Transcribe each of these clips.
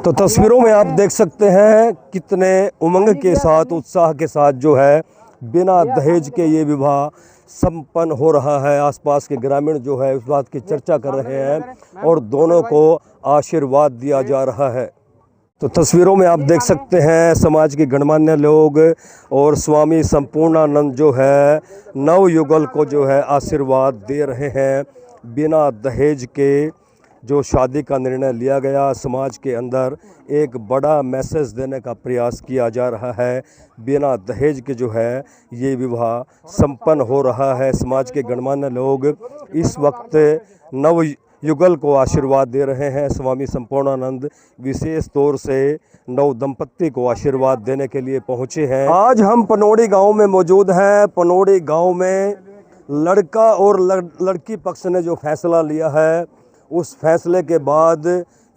तो तस्वीरों में आप देख सकते हैं कितने उमंग के साथ, उत्साह के साथ जो है बिना दहेज के ये विवाह संपन्न हो रहा है। आसपास के ग्रामीण जो है उस बात की चर्चा कर रहे हैं और दोनों को आशीर्वाद दिया जा रहा है। तो तस्वीरों में आप देख सकते हैं समाज के गणमान्य लोग और स्वामी संपूर्णानंद जो है नवयुगल को जो है आशीर्वाद दे रहे हैं। बिना दहेज के जो शादी का निर्णय लिया गया, समाज के अंदर एक बड़ा मैसेज देने का प्रयास किया जा रहा है। बिना दहेज के जो है ये विवाह संपन्न हो रहा है। समाज के गणमान्य लोग इस वक्त नव युगल को आशीर्वाद दे रहे हैं। स्वामी संपूर्णानंद विशेष तौर से नव दंपत्ति को आशीर्वाद देने के लिए पहुंचे हैं। आज हम पनोड़ी गांव में मौजूद हैं। पनोड़ी गांव में लड़का और लड़की पक्ष ने जो फैसला लिया है, उस फैसले के बाद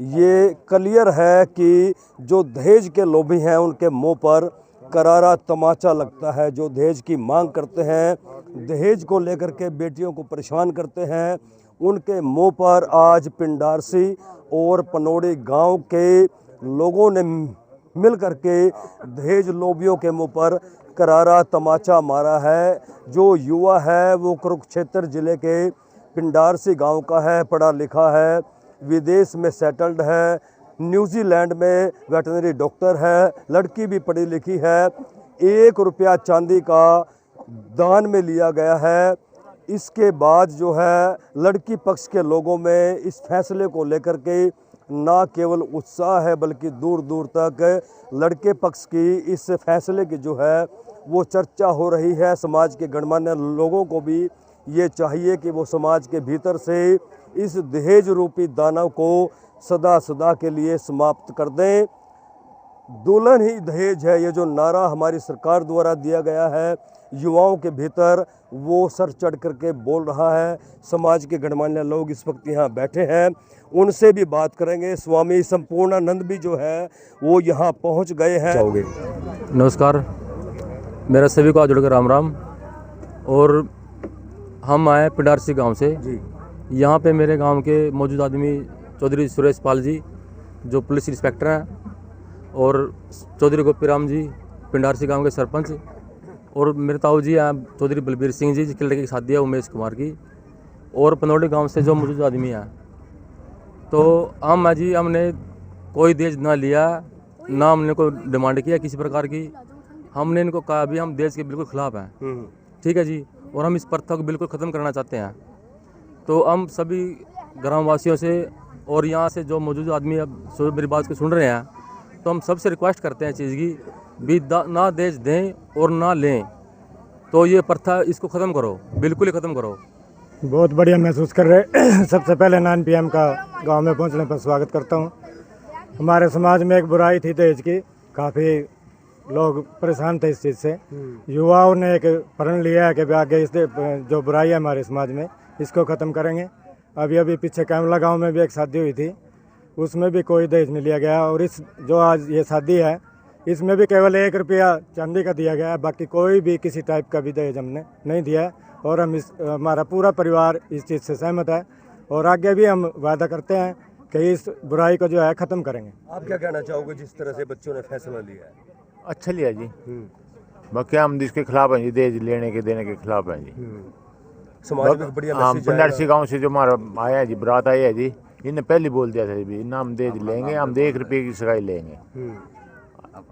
ये क्लियर है कि जो दहेज के लोभी हैं उनके मुंह पर करारा तमाचा लगता है। जो दहेज की मांग करते हैं, दहेज को लेकर के बेटियों को परेशान करते हैं, उनके मुंह पर आज पिंडारसी और पनोड़ी गांव के लोगों ने मिल करके दहेज लोभियों के मुंह पर करारा तमाचा मारा है। जो युवा है वो कुरुक्षेत्र जिले के पिंडारसी गांव का है, पढ़ा लिखा है, विदेश में सेटल्ड है, न्यूजीलैंड में वेटनरी डॉक्टर है, लड़की भी पढ़ी लिखी है। 1 रुपया चांदी का दान में लिया गया है। इसके बाद जो है लड़की पक्ष के लोगों में इस फैसले को लेकर के ना केवल उत्साह है बल्कि दूर दूर तक लड़के पक्ष की इस फैसले की जो है वो चर्चा हो रही है। समाज के गणमान्य लोगों को भी ये चाहिए कि वो समाज के भीतर से इस दहेज रूपी दानव को सदा सदा के लिए समाप्त कर दें। दुल्हन ही दहेज है, ये जो नारा हमारी सरकार द्वारा दिया गया है युवाओं के भीतर, वो सर चढ़ करके बोल रहा है। समाज के गणमान्य लोग इस वक्त यहाँ बैठे हैं, उनसे भी बात करेंगे। स्वामी संपूर्णानंद भी जो है वो यहाँ पहुँच गए हैं। नमस्कार, मेरा सभी को जुड़ कर राम राम। और हम आए पिंडारसी गांव से जी। यहाँ पे मेरे गांव के मौजूद आदमी चौधरी सुरेश पाल जी जो पुलिस इंस्पेक्टर हैं, और चौधरी गोपी राम जी पिंडारसी गांव के सरपंच, और मेरे ताऊ जी हैं चौधरी बलबीर सिंह जी जिसके लड़के की शादी है उमेश कुमार की, और पनोड़ी गांव से जो मौजूद आदमी हैं। तो हम जी हमने कोई दहेज ना लिया, ना हमने कोई डिमांड किया किसी प्रकार की। हमने इनको कहा भी हम दहेज के बिल्कुल खिलाफ हैं, ठीक है जी, और हम इस प्रथा को बिल्कुल ख़त्म करना चाहते हैं। तो हम सभी ग्रामवासियों से और यहाँ से जो मौजूद आदमी अब मेरी बात को सुन रहे हैं, तो हम सबसे रिक्वेस्ट करते हैं चीज़ की भी ना दहेज दें और ना लें। तो ये प्रथा इसको ख़त्म करो, बिल्कुल ही ख़त्म करो। बहुत बढ़िया महसूस कर रहे सबसे पहले 9 PM का गांव में पहुंचने पर स्वागत करता हूं। हमारे समाज में एक बुराई थी दहेज की, काफ़ी लोग परेशान थे इस चीज़ से। युवाओं ने एक प्रण लिया है कि आगे इस जो बुराई है हमारे समाज में इसको ख़त्म करेंगे। अभी पीछे कैमला गांव में भी एक शादी हुई थी, उसमें भी कोई दहेज नहीं लिया गया, और इस जो आज ये शादी है इसमें भी केवल 1 रुपया चांदी का दिया गया है। बाकी कोई भी किसी टाइप का भी दहेज हमने नहीं दिया है, और हम हमारा पूरा परिवार इस चीज़ से सहमत है, और आगे भी हम वादा करते हैं कि इस बुराई को जो है ख़त्म करेंगे। आप क्या कहना चाहोगे जिस तरह से बच्चों ने फैसला लिया है? अच्छा लिया जी। बाकी हम इसके खिलाफ हैं जी, दहेज लेने के देने के खिलाफ हैं जी। समाज में बढ़िया मैसेज पिंडारसी गांव से जो हमारा आया है जी, बारात आई है जी, इन्हें पहले बोल दिया था भी ना हम दहेज लेंगे, हम 1 रुपये की सगाई लेंगे।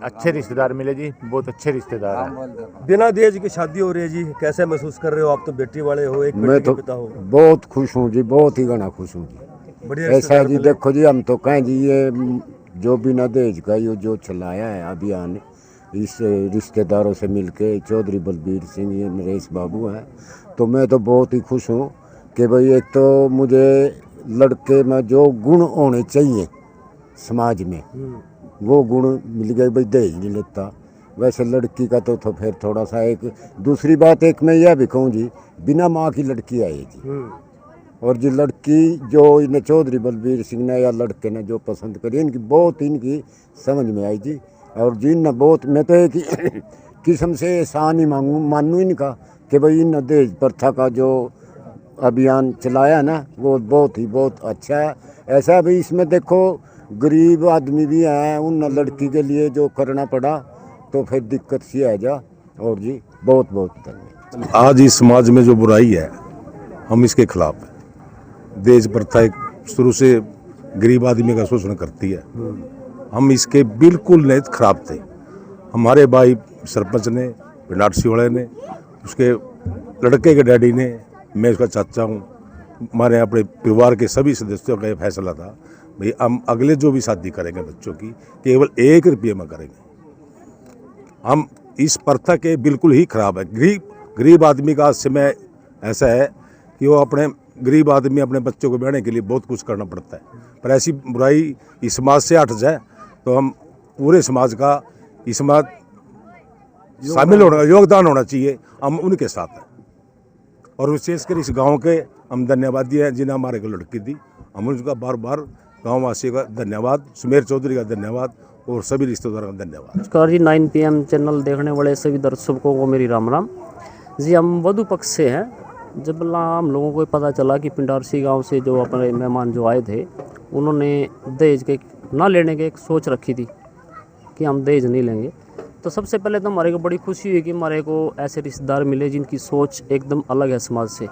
अच्छे रिश्तेदार मिले जी, बहुत अच्छे रिश्तेदार हैं। बिना दहेज की शादी हो रही है जी, कैसे महसूस कर रहे हो? आप तो बेटी वाले हो, एक बेटी के पिता हो। बहुत खुश हूँ जी, बहुत ही घना खुश हूँ जी। बढ़िया ऐसा है जी, देखो जी हम तो कहें जी ये जो बिना दहेज का ये जो चलाया है अभियान, इस रिश्तेदारों से मिलके चौधरी बलबीर सिंह, ये नरेश बाबू हैं, तो मैं तो बहुत ही खुश हूँ कि भाई एक तो मुझे लड़के में जो गुण होने चाहिए समाज में वो गुण मिल गए। भाई दहेज नहीं लेता, वैसे लड़की का तो फिर थोड़ा सा एक दूसरी बात एक मैं यह भी कहूँ जी, बिना माँ की लड़की आई जी, और जो लड़की जो इन्हें चौधरी बलबीर सिंह ने या लड़के ने जो पसंद करी, इनकी बहुत इनकी समझ में आई जी। और जिन ने बहुत, मैं तो एक किस्म से एहसान ही मानूँ इनका कि भाई इन दहेज प्रथा का जो अभियान चलाया ना वो बहुत अच्छा है। ऐसा भी इसमें देखो गरीब आदमी भी हैं, उन लड़की के लिए जो करना पड़ा तो फिर दिक्कत सी आ जा। और जी बहुत बहुत धन्यवाद। आज इस समाज में जो बुराई है हम इसके खिलाफ हैं। दहेज प्रथा एक शुरू से गरीब आदमी का शोषण करती है, हम इसके बिल्कुल नहीं खिलाफ थे। हमारे भाई सरपंच ने, पिंडारसी वाले ने, उसके लड़के के डैडी ने, मैं उसका चाचा हूँ, हमारे अपने परिवार के सभी सदस्यों का ये फैसला था भाई हम अगले जो भी शादी करेंगे बच्चों की केवल 1 रुपये में करेंगे। हम इस प्रथा के बिल्कुल ही खराब है। गरीब आदमी का समय ऐसा है कि वो अपने गरीब आदमी अपने बच्चों को ब्याहने के लिए बहुत कुछ करना पड़ता है, पर ऐसी बुराई इस समाज से हट जाए तो हम पूरे समाज का इसमें शामिल होना, योगदान होना चाहिए, हम उनके साथ हैं। और विशेषकर इस गांव के हम धन्यवादी हैं जिन्हें हमारे को लड़की दी, हम उनका बार बार गाँववासियों का धन्यवाद, सुमेर चौधरी का धन्यवाद और सभी रिश्तेदारों का धन्यवाद। नमस्कार जी, 9 PM चैनल देखने वाले सभी दर्शकों को मेरी राम राम जी। हम वधु पक्ष से हैं। जब हम लोगों को पता चला कि पिंडारसी गांव से जो अपने मेहमान जो आए थे उन्होंने दहेज के ना लेने की एक सोच रखी थी कि हम दहेज नहीं लेंगे, तो सबसे पहले तो हमारे को बड़ी खुशी हुई कि हमारे को ऐसे रिश्तेदार मिले जिनकी सोच एकदम अलग है समाज से।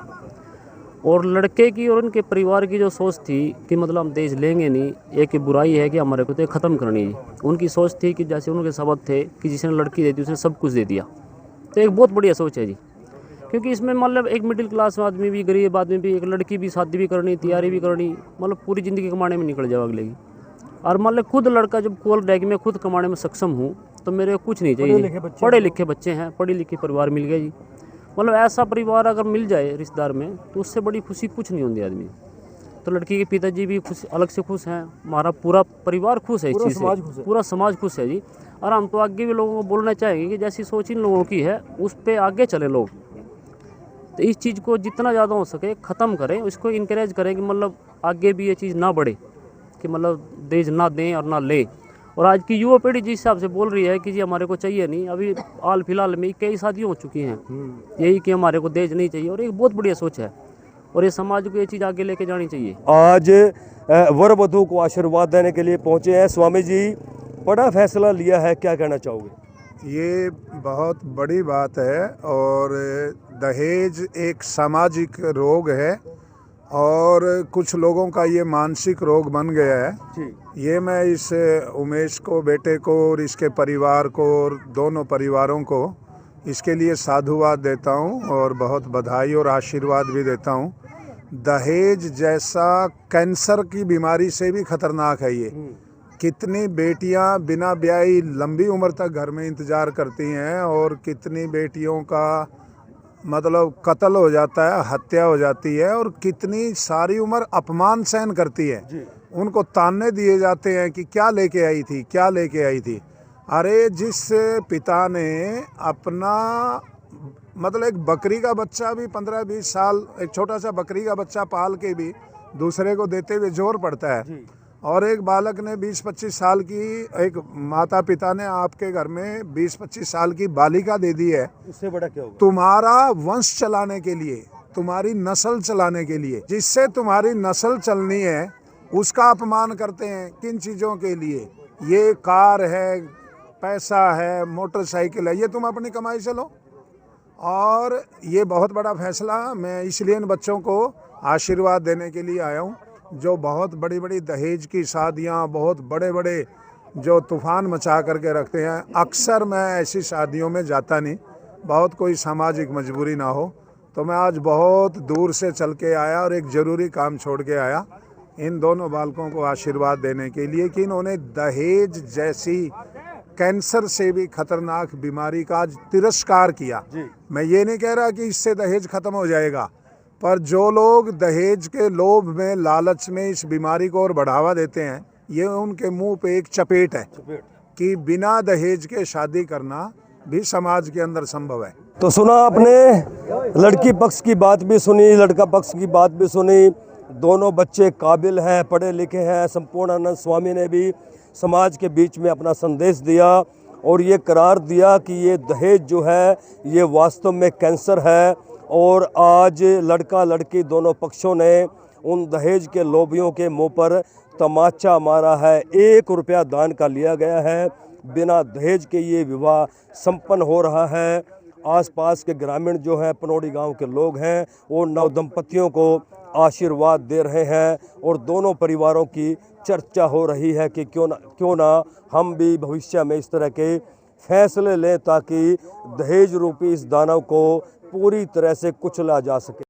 और लड़के की और उनके परिवार की जो सोच थी कि मतलब हम दहेज लेंगे नहीं, एक बुराई है कि हमारे को तो ख़त्म करनी है। उनकी सोच थी कि जैसे उनके शब्द थे कि जिसने लड़की दे दी उसने सब कुछ दे दिया, तो एक बहुत बढ़िया सोच है जी। क्योंकि इसमें मतलब एक मिडिल क्लास आदमी भी, गरीब आदमी भी, एक लड़की भी शादी भी करनी, तैयारी भी करनी, मतलब पूरी ज़िंदगी कमाने में निकल जाओ अगले की। और मान लो खुद लड़का जब कोल रह मैं खुद कमाने में सक्षम हूँ तो मेरे को कुछ नहीं चाहिए। पढ़े लिखे बच्चे हैं, पढ़ी लिखी परिवार मिल गया जी। मतलब ऐसा परिवार अगर मिल जाए रिश्तेदार में तो उससे बड़ी खुशी कुछ नहीं होती आदमी। तो लड़की के पिताजी भी खुश, अलग से खुश हैं, हमारा पूरा परिवार खुश है इस चीज़ से, पूरा समाज खुश है जी। और हम तो आगे भी लोगों को बोलना चाहेंगे कि जैसी सोच इन लोगों की है उस पर आगे चले लोग। तो इस चीज़ को जितना ज़्यादा हो सके ख़त्म करें, उसको इनकरेज करें कि मतलब आगे भी ये चीज़ ना बढ़े कि मतलब दहेज ना दें और ना ले। और आज की युवा पीढ़ी जिस हिसाब से बोल रही है कि जी हमारे को चाहिए नहीं, अभी हाल फिलहाल में कई शादियाँ हो चुकी हैं यही कि हमारे को दहेज नहीं चाहिए, और एक बहुत बढ़िया सोच है और ये समाज को ये चीज़ आगे लेके जानी चाहिए। आज वर वधु को आशीर्वाद देने के लिए पहुंचे हैं। स्वामी जी, बड़ा फैसला लिया है, क्या कहना चाहोगे? ये बहुत बड़ी बात है और दहेज एक सामाजिक रोग है और कुछ लोगों का ये मानसिक रोग बन गया है। ये मैं इस उमेश को, बेटे को और इसके परिवार को और दोनों परिवारों को इसके लिए साधुवाद देता हूँ और बहुत बधाई और आशीर्वाद भी देता हूँ। दहेज जैसा कैंसर की बीमारी से भी खतरनाक है ये। कितनी बेटियां बिना ब्याही लंबी उम्र तक घर में इंतज़ार करती हैं और कितनी बेटियों का मतलब कत्ल हो जाता है, हत्या हो जाती है, और कितनी सारी उम्र अपमान सहन करती है। उनको ताने दिए जाते हैं कि क्या लेके आई थी, क्या लेके आई थी। अरे जिस पिता ने अपना मतलब एक बकरी का बच्चा भी 15-20 साल, एक छोटा सा बकरी का बच्चा पाल के भी दूसरे को देते हुए जोर पड़ता है, और एक बालक ने 20-25 साल की, एक माता पिता ने आपके घर में 20-25 साल की बालिका दे दी है, उससे बड़ा क्या होगा? तुम्हारा वंश चलाने के लिए, तुम्हारी नस्ल चलाने के लिए, जिससे तुम्हारी नस्ल चलनी है उसका अपमान करते हैं। किन चीज़ों के लिए? ये कार है, पैसा है, मोटरसाइकिल है, ये तुम अपनी कमाई से लो। और ये बहुत बड़ा फैसला, मैं इसलिए इन बच्चों को आशीर्वाद देने के लिए आया हूँ जो बहुत बड़ी बड़ी दहेज की शादियाँ, बहुत बड़े बड़े जो तूफ़ान मचा करके रखते हैं। अक्सर मैं ऐसी शादियों में जाता नहीं, बहुत कोई सामाजिक मजबूरी ना हो, तो मैं आज बहुत दूर से चल के आया और एक ज़रूरी काम छोड़ के आया इन दोनों बालकों को आशीर्वाद देने के लिए कि इन्होंने दहेज जैसी कैंसर से भी खतरनाक बीमारी का आज तिरस्कार किया। मैं ये नहीं कह रहा कि इससे दहेज ख़त्म हो जाएगा, पर जो लोग दहेज के लोभ में, लालच में इस बीमारी को और बढ़ावा देते हैं, ये उनके मुंह पे एक चपेट है कि बिना दहेज के शादी करना भी समाज के अंदर संभव है। तो सुना आपने, लड़की पक्ष की बात भी सुनी, लड़का पक्ष की बात भी सुनी। दोनों बच्चे काबिल हैं, पढ़े लिखे हैं। संपूर्णानंद स्वामी ने भी समाज के बीच में अपना संदेश दिया और ये करार दिया कि ये दहेज जो है ये वास्तव में कैंसर है। और आज लड़का लड़की दोनों पक्षों ने उन दहेज के लोभियों के मुंह पर तमाचा मारा है। 1 रुपया दान का लिया गया है। बिना दहेज के ये विवाह संपन्न हो रहा है। आसपास के ग्रामीण जो हैं, पनौड़ी गांव के लोग हैं, वो नव दंपतियों को आशीर्वाद दे रहे हैं और दोनों परिवारों की चर्चा हो रही है कि क्यों ना हम भी भविष्य में इस तरह के फैसले लें ताकि दहेज रूपी इस दानव को पूरी तरह से कुचला जा सके।